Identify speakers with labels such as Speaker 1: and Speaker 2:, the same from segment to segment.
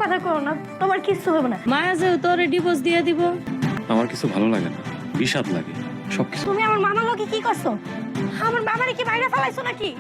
Speaker 1: কথা কও না, তোমার কিচ্ছু হবে না।
Speaker 2: মায়া যে তোরে ডিভোর্স দিয়ে দিব।
Speaker 3: আমার কিছু ভালো লাগে না, বিষাদ লাগে সবকিছু।
Speaker 1: তুমি আমার মামার লোকে কি করছো? আমার মামারে কি বাইরে ফেলাইছো নাকি?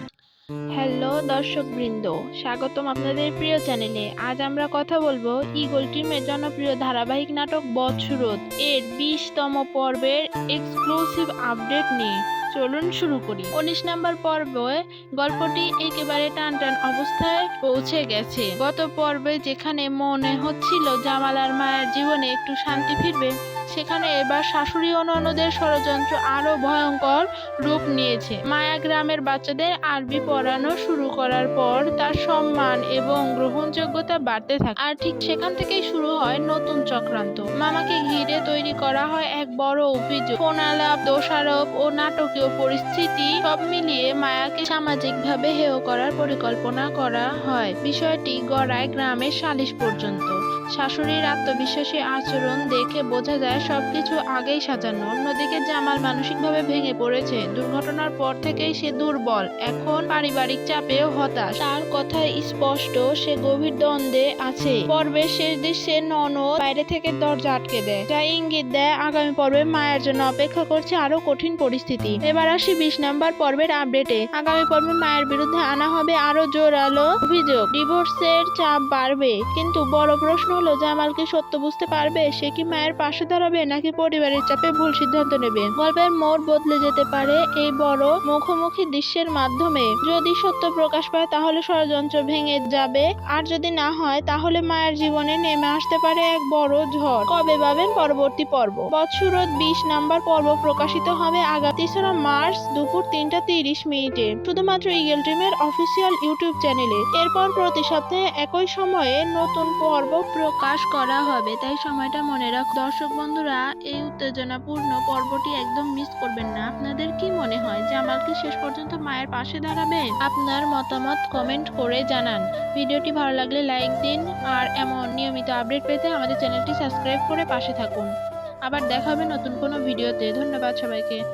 Speaker 4: হ্যালো দর্শকবৃন্দ, স্বাগতম আপনাদের প্রিয় চ্যানেলে। আজ আমরা কথা বলবো ঈগল টিমের জনপ্রিয় ধারাবাহিক নাটক বৎসরোধ এর 20তম পর্বের এক্সক্লুসিভ আপডেট নিয়ে। চলুন শুরু করি। 19 নম্বর পর্বে গল্পটি একেবারে টানটান অবস্থায় পৌঁছে গেছে। গত পর্বে যেখানে মনে হচ্ছিল জামাল আর মায়ের জীবনে একটু শান্তি ফিরবে, সেখানে এবার শাশুড়ি ও ননদের ষড়যন্ত্র আরো ভয়ঙ্কর রূপ নিয়েছে। মায়া গ্রামের বাচ্চাদের আরবি পড়ানো শুরু করার পর তার সম্মান এবং গ্রহণযোগ্যতা বাড়তে থাকে, আর ঠিক সেখান থেকেই শুরু হয় নতুন চক্রান্ত। মামাকে ঘিরে তৈরি করা হয় এক বড় অভিযোগ, ফোনালাপ, দোষারোপ ও নাটকীয় পরিস্থিতি সব মিলিয়ে মায়াকে সামাজিকভাবে হেয় করার পরিকল্পনা করা হয়। বিষয়টি গড়ায় গ্রামের সালিশ পর্যন্ত। শাশুড়ির আত্মবিশ্বাসী আচরণ দেখে বোঝা যায় সবকিছু আগেই সাজানো। অন্যদিকে জামাল মানসিকভাবে ভেঙে পড়েছে। দুর্ঘটনার পর থেকেই সে দুর্বল, এখন পারিবারিক চাপেও হতাশ। তার কথায় স্পষ্ট সে গভীর দ্বন্দ্বে আছে। পর্বের শেষ দৃশ্যে ননদ বাইরে থেকে দরজা আটকে দেয়, যা ইঙ্গিত দেয় আগামী পর্বে মায়ের জন্য অপেক্ষা করছে আরো কঠিন পরিস্থিতি। এবার আসি 20 নম্বর পর্বের আপডেটে। আগামী পর্বে মায়ের বিরুদ্ধে আনা হবে আরো জোরালো অভিযোগ, ডিভোর্সের চাপ বাড়বে। কিন্তু বড় প্রশ্ন হলো, জামাল কি সত্য বুঝতে পারবে? সে কি মায়ের পাশে দাঁড়াবে নাকি পরিবারের চাপে ভুল সিদ্ধান্ত নেবে? গল্পের মোড় বদলে যেতে পারে এই বড় মুখোমুখি দৃশ্যের মাধ্যমে। যদি সত্য প্রকাশ পায় তাহলে ষড়যন্ত্র ভেঙে যাবে, আর যদি না হয় তাহলে মায়ের জীবনে নেমে আসতে পারে এক বড় ঝড়। কবে পাবেন পরবর্তী পর্ব? বৎসরোধ 20 নম্বর পর্ব প্রকাশিত হবে আগামী 3রা মার্চ দুপুর 3টা 30 মিনিটে শুধুমাত্র ঈগল টিমের অফিসিয়াল ইউটিউব চ্যানেলে। এরপর প্রতি সপ্তাহে একই সময়ে নতুন পর্ব প্রকাশ করা হবে, তাই সময়টা মনে রাখ। দর্শক বন্ধুরা, এই উত্তেজনাপূর্ণ পর্বটি একদম মিস করবেন না। আপনাদের কি মনে হয়, জামাল কি শেষ পর্যন্ত মায়ের পাশে দাঁড়াবে? আপনার মতামত কমেন্ট করে জানান। ভিডিওটি ভালো লাগলে লাইক দিন, আর এমন নিয়মিত আপডেট পেতে আমাদের চ্যানেলটি সাবস্ক্রাইব করে পাশে থাকুন। আবার দেখা হবে নতুন কোনো ভিডিওতে। ধন্যবাদ সবাইকে।